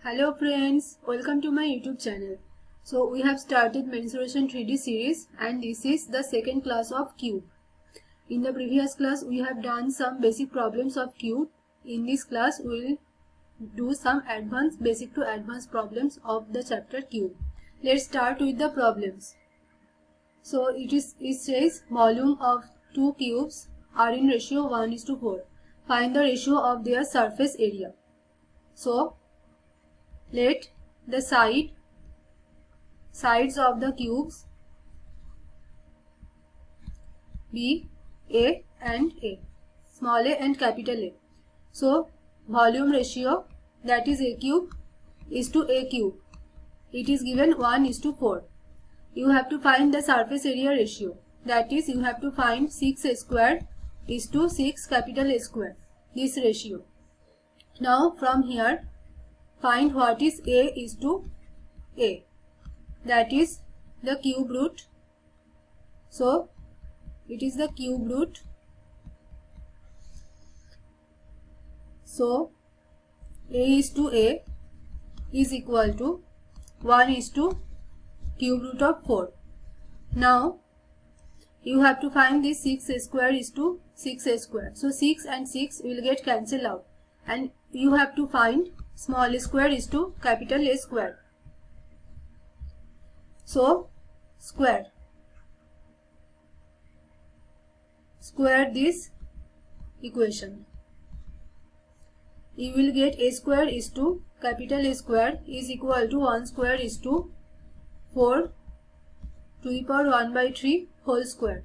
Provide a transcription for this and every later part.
Hello friends, welcome to my YouTube channel. So we have started mensuration 3D series and this is the second class of cube. In the previous class we have done some basic problems of cube. In this class we will do some basic to advanced problems of the chapter cube. Let's start with the problems. So it says volume of two cubes are in ratio 1:4. Find the ratio of their surface area. So let the sides of the cubes be A and A, small a and capital A. So volume ratio, that is A cube is to A cube, it is given 1:4. You have to find the surface area ratio, that is you have to find 6 square is to 6 capital A square, this ratio. Now from here find what is A is to A, that is the cube root. So it is the cube root. So A is to A is equal to 1 is to cube root of 4. Now you have to find this 6 square is to 6 square. So 6 and 6 will get cancelled out and you have to find small square is to capital A square. So square this equation. You will get A square is to capital A square is equal to 1 square is to 4 to the power 1/3 whole square.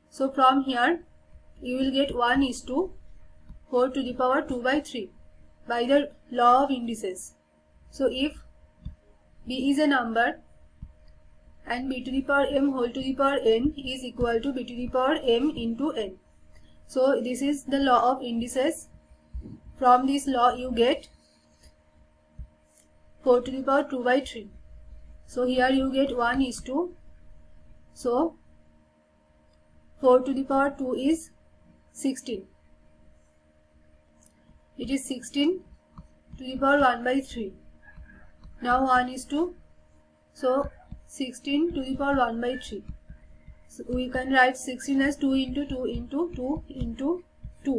So from here you will get 1 is to 4 to the power 2/3 by the law of indices. So if B is a number and B to the power m whole to the power n is equal to B to the power m into n. So this is the law of indices. From this law you get 4 to the power 2/3. So here you get 1 is to, so 4 to the power 2 is 16. It is 16 to the power 1/3. Now 1 is to, so 16 to the power 1/3. So we can write 16 as 2 into 2 into 2 into 2.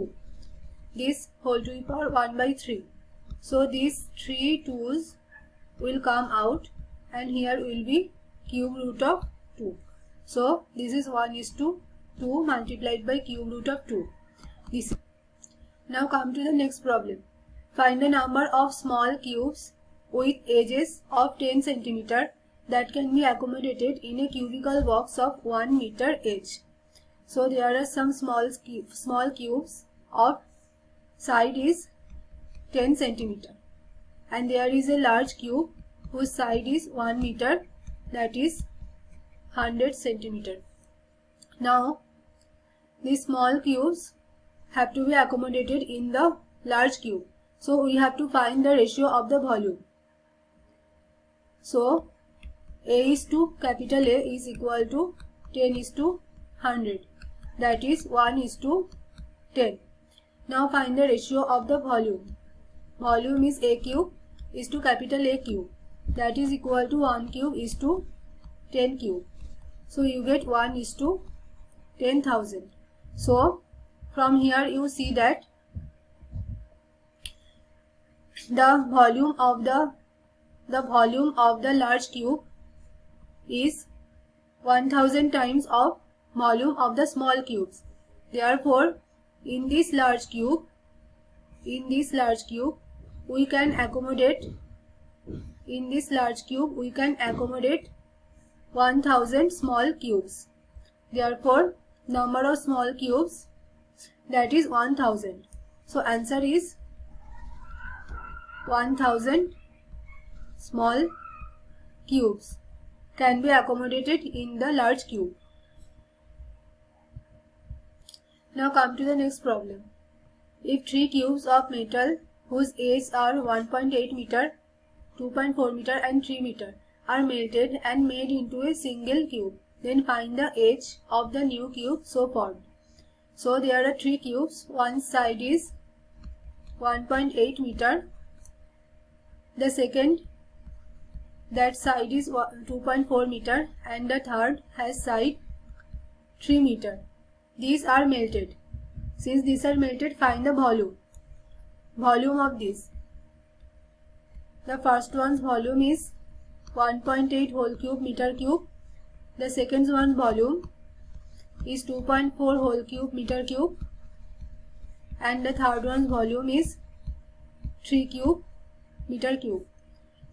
This whole to the power 1/3. So these 3 2's will come out and here will be cube root of 2. So this is 1 is to 2 multiplied by cube root of 2. This. Now come to the next problem. Find the number of small cubes with edges of 10 cm that can be accommodated in a cubical box of 1 meter edge. So there are some small cubes of side is 10 cm and there is a large cube whose side is 1 meter, that is 100 cm. Now these small cubes have to be accommodated in the large cube. So we have to find the ratio of the volume. So A is to capital A is equal to 10 is to 100, that is 1 is to 10. Now find the ratio of the volume. Volume is A cube is to capital A cube, that is equal to 1 cube is to 10 cube. So you get 1 is to 10,000. So from here you see that the volume of the large cube is 1000 times of volume of the small cubes. Therefore in this large cube we can accommodate 1000 small cubes. Therefore number of small cubes, that is 1000. So answer is 1000 small cubes can be accommodated in the large cube. Now come to the next problem. If 3 cubes of metal whose edges are 1.8 meter, 2.4 meter and 3 meter are melted and made into a single cube, then find the edge of the new cube so formed. So there are 3 cubes. One side is 1.8 meter, The second, that side is 2.4 meter and the third has side 3 meter. These are melted. Since these are melted, find the volume of this. The first one's volume is 1.8 whole cube meter cube. The second one's volume is 2.4 whole cube meter cube, and the third one's volume is 3 cube meter cube.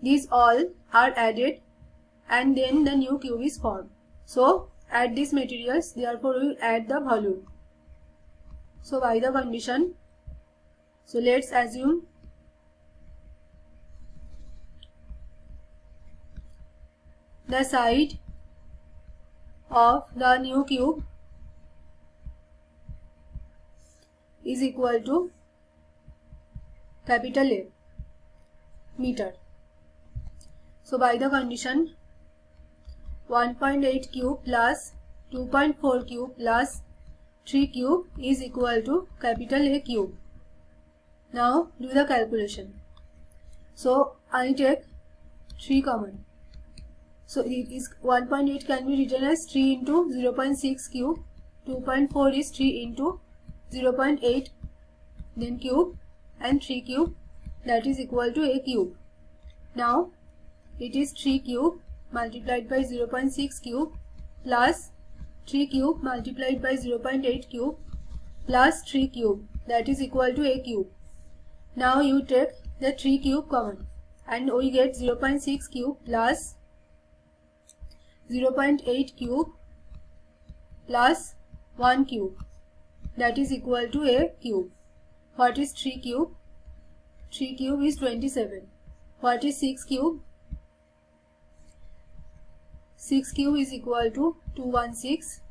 These all are added and then the new cube is formed. So add these materials, therefore we will add the volume. So by the condition, so let's assume the side of the new cube is equal to capital A meter. So by the condition, 1.8 cube plus 2.4 cube plus 3 cube is equal to capital A cube. Now do the calculation. So I take 3 common. So it is 1.8 can be written as 3 into 0.6 cube. 2.4 is 3 into 0.8 then cube, and 3 cube, that is equal to A cube. Now it is 3 cube multiplied by 0.6 cube plus 3 cube multiplied by 0.8 cube plus 3 cube, that is equal to A cube. Now you take the 3 cube common and we get 0.6 cube plus 0.8 cube plus 1 cube, that is equal to A cube. What is 3 cube? 3 cube is 27. What is 6 cube? 6 cube is equal to 216.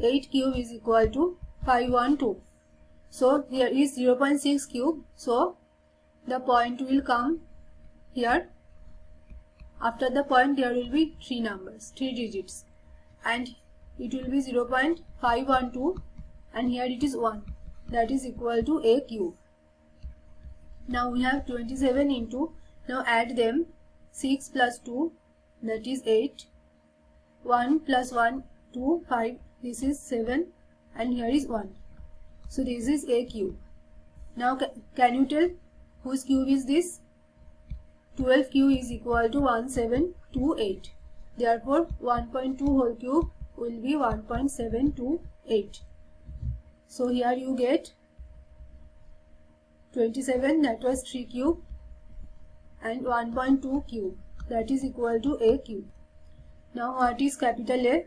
8 cube is equal to 512. So here is 0.6 cube. So the point will come here. After the point there will be 3 numbers, 3 digits, and it will be 0.512 and here it is 1, that is equal to A cube. Now we have 27 into, now add them, 6 plus 2, that is 8, 1 plus 1, 2, 5, this is 7 and here is 1. So this is A cube. Now can you tell whose cube is this? 12 cube is equal to 1728. Therefore 1.2 whole cube will be 1.728. So here you get 27, that was 3 cube, and 1.2 cube, that is equal to A cube. Now what is capital A?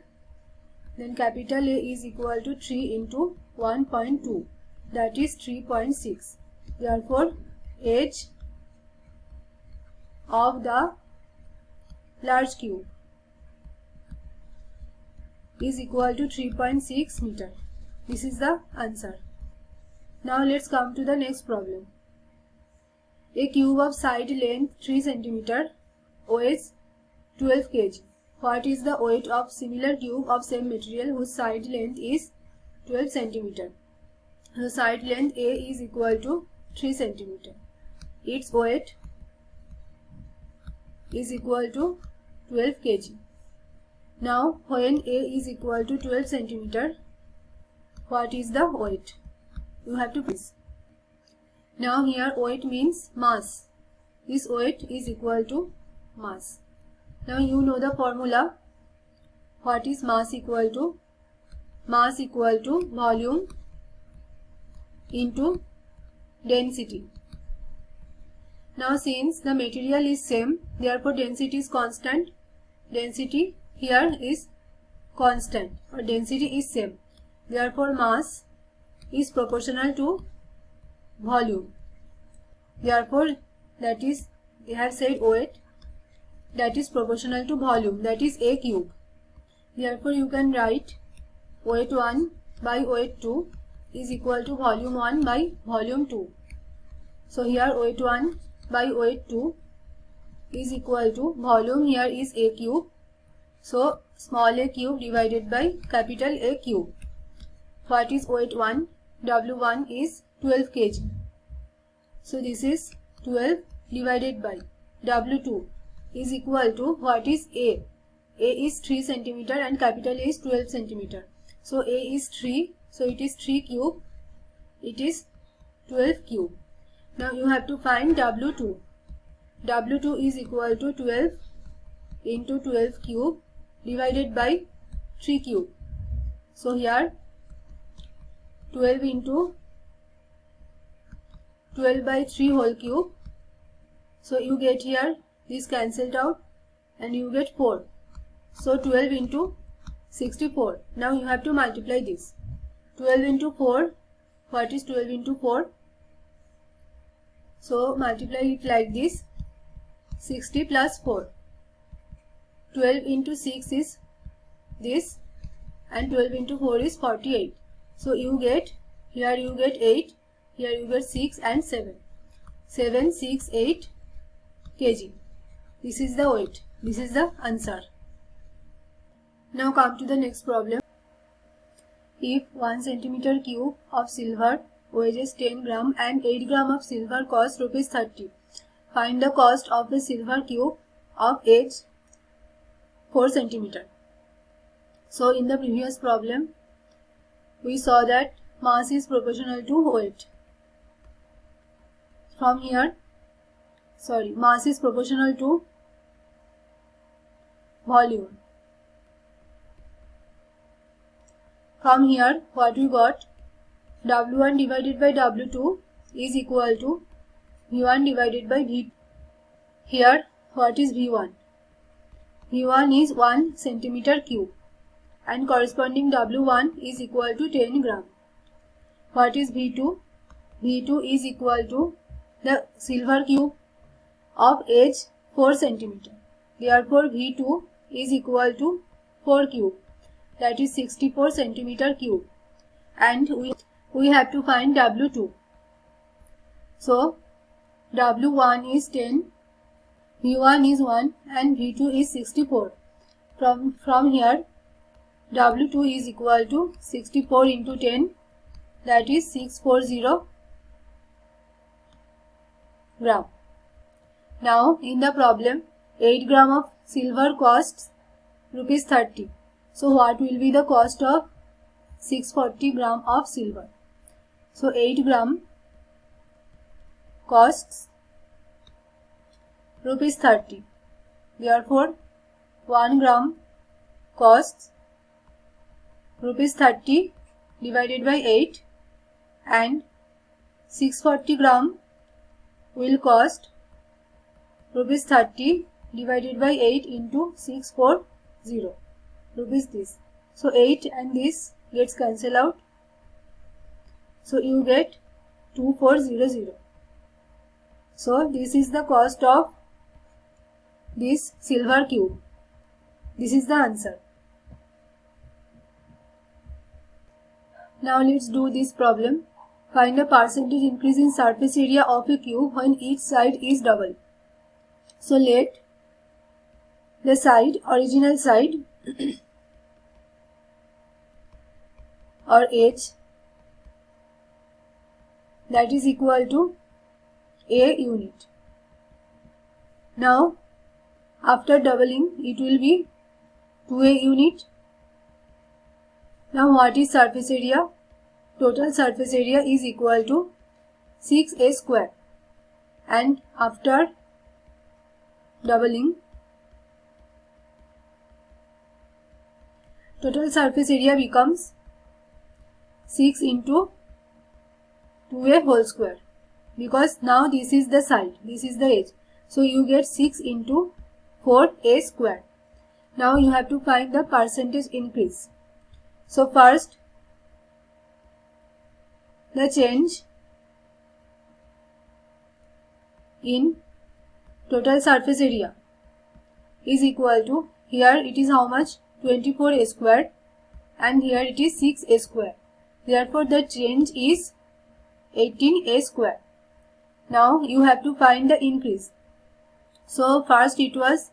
Then capital A is equal to 3 into 1.2, that is 3.6. Therefore age of the large cube is equal to 3.6 meter. This is the answer. Now let's come to the next problem. A cube of side length 3 cm weighs 12 kg. What is the weight of similar cube of same material whose side length is 12 cm? The side length A is equal to 3 cm. Its weight is equal to 12 kg. Now when A is equal to 12 cm, what is the weight? You have to please. Now here weight means mass. This weight is equal to mass. Now you know the formula. What is mass equal to? Mass equal to volume into density. Now since the material is same, therefore density is constant. Density here is constant or density is same. Therefore mass is proportional to volume. Therefore that is, we have said weight, that is proportional to volume, that is A cube. Therefore you can write weight 1 by weight 2 is equal to volume 1 by volume 2. So here weight 1 by weight 2 is equal to volume, here is A cube. So small a cube divided by capital A cube. What is weight 1? W1 is 12 kg. So this is 12 divided by W2 is equal to, what is A? A is 3 centimeter and capital A is 12 centimeter. So A is 3, so it is 3 cube, it is 12 cube. Now you have to find W2. W2 is equal to 12 into 12 cube divided by 3 cube. So here 12 into 12 by 3 whole cube. So you get here this cancelled out and you get 4. So 12 into 64. Now you have to multiply this. 12 into 4. What is 12 into 4? So multiply it like this. 60 plus 4. 12 into 6 is this and 12 into 4 is 48. So you get, here you get 8, here you get 6 and 7. 7, 6, 8 kg. This is the weight. This is the answer. Now come to the next problem. If 1 centimeter cube of silver weighs 10 gram and 8 gram of silver costs rupees 30. Find the cost of a silver cube of age 4 centimeter. So in the previous problem, we saw that mass is proportional to weight. From here, mass is proportional to volume. From here, what we got? W1 divided by W2 is equal to V1 divided by V2. Here, what is V1? V1 is 1 centimeter cube and corresponding W1 is equal to 10 gram. What is V2? V2 is equal to the silver cube of age 4 centimeter. Therefore, V2 is equal to 4 cube, that is 64 centimeter cube, and we have to find W2. So W1 is 10, V1 is 1 and V2 is 64. From here, W2 is equal to 64 into 10, that is 640 gram. Now in the problem, 8 gram of silver costs rupees 30. So what will be the cost of 640 gram of silver? So 8 gram costs rupees 30. Therefore 1 gram costs rupees 30 divided by 8 and 640 gram will cost rupees 30 divided by 8 into 640 rupees this. So 8 and this gets cancelled out. So you get 2400. So this is the cost of this silver cube. This is the answer. Now let's do this problem. Find a percentage increase in surface area of a cube when each side is double. So let the original side or edge, that is equal to A unit. Now after doubling it will be 2A unit. Now what is surface area? Total surface area is equal to 6A square, and after doubling, total surface area becomes 6 into 2A whole square, because now this is the side, this is the edge. So you get 6 into 4A square. Now you have to find the percentage increase. So first, the change in total surface area is equal to, here it is how much? 24A square, and here it is 6A square. Therefore the change is 18A square. Now you have to find the increase. So first it was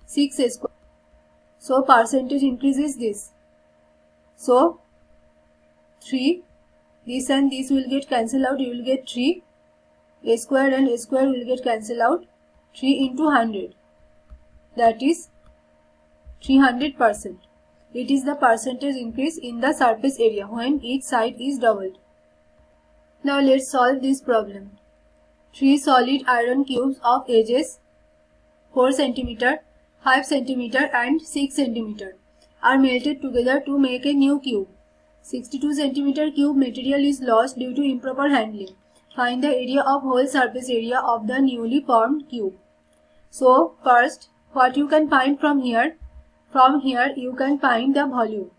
6A square. So percentage increase is this. So 3, this and this will get cancelled out, you will get 3 A square and A square will get cancelled out. 3 into 100. That is 300%. It is the percentage increase in the surface area when each side is doubled. Now let's solve this problem. 3 solid iron cubes of edges 4 cm, 5 cm and 6 cm are melted together to make a new cube. 62 cm cube material is lost due to improper handling. Find the area of whole surface area of the newly formed cube. So first, what you can find from here? From here you can find the volume,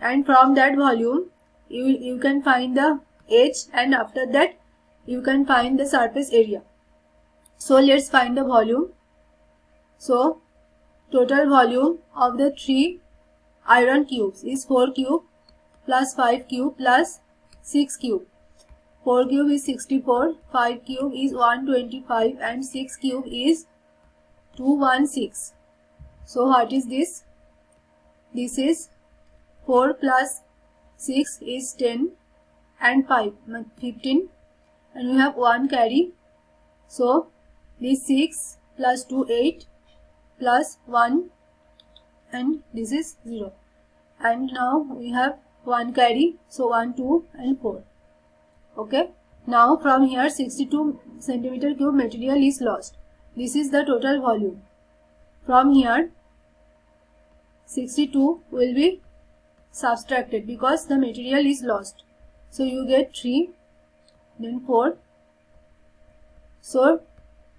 and from that volume you can find the edge, and after that you can find the surface area. So let's find the volume. So total volume of the 3 iron cubes is 4 cube plus 5 cube plus 6 cube. 4 cube is 64, 5 cube is 125 and 6 cube is 216. So what is this? This is 4 plus 6 is 10 and 5 15, and we have 1 carry. So this 6 plus 2 8 plus 1, and this is 0, and now we have 1 carry, so 1 2 and 4. Okay, now from here 62 cm cube material is lost. This is the total volume. From here 62 will be subtracted because the material is lost. So you get 3, then 4. So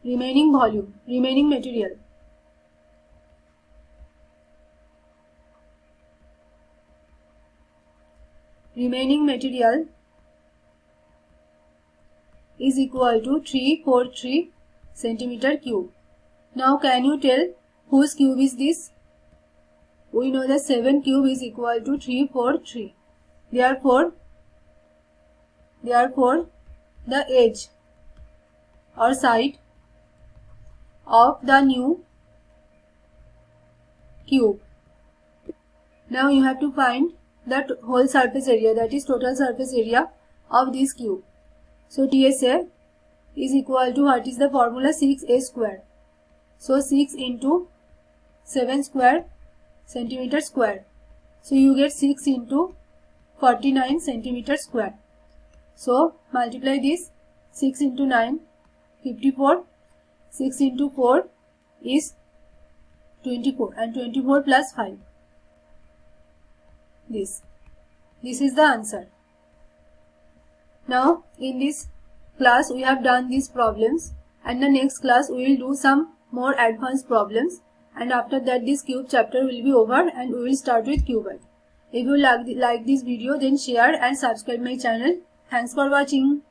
remaining volume, remaining material. Remaining material is equal to 343 cm cube. Now can you tell whose cube is this? We know that 7 cube is equal to 343. Therefore the edge or side of the new cube. Now you have to find the whole surface area, that is total surface area of this cube. So TSA is equal to, what is the formula? 6a square. So 6 into 7 square centimeter square. So you get 6 into 49 centimeter square. So multiply this. 6 into 9 54. 6 into 4 is 24, and 24 plus 5. This is the answer. Now in this class we have done these problems, and the next class we will do some more advanced problems, and after that this cube chapter will be over and we will start with cuboid. If you like this video, then share and subscribe my channel. Thanks for watching.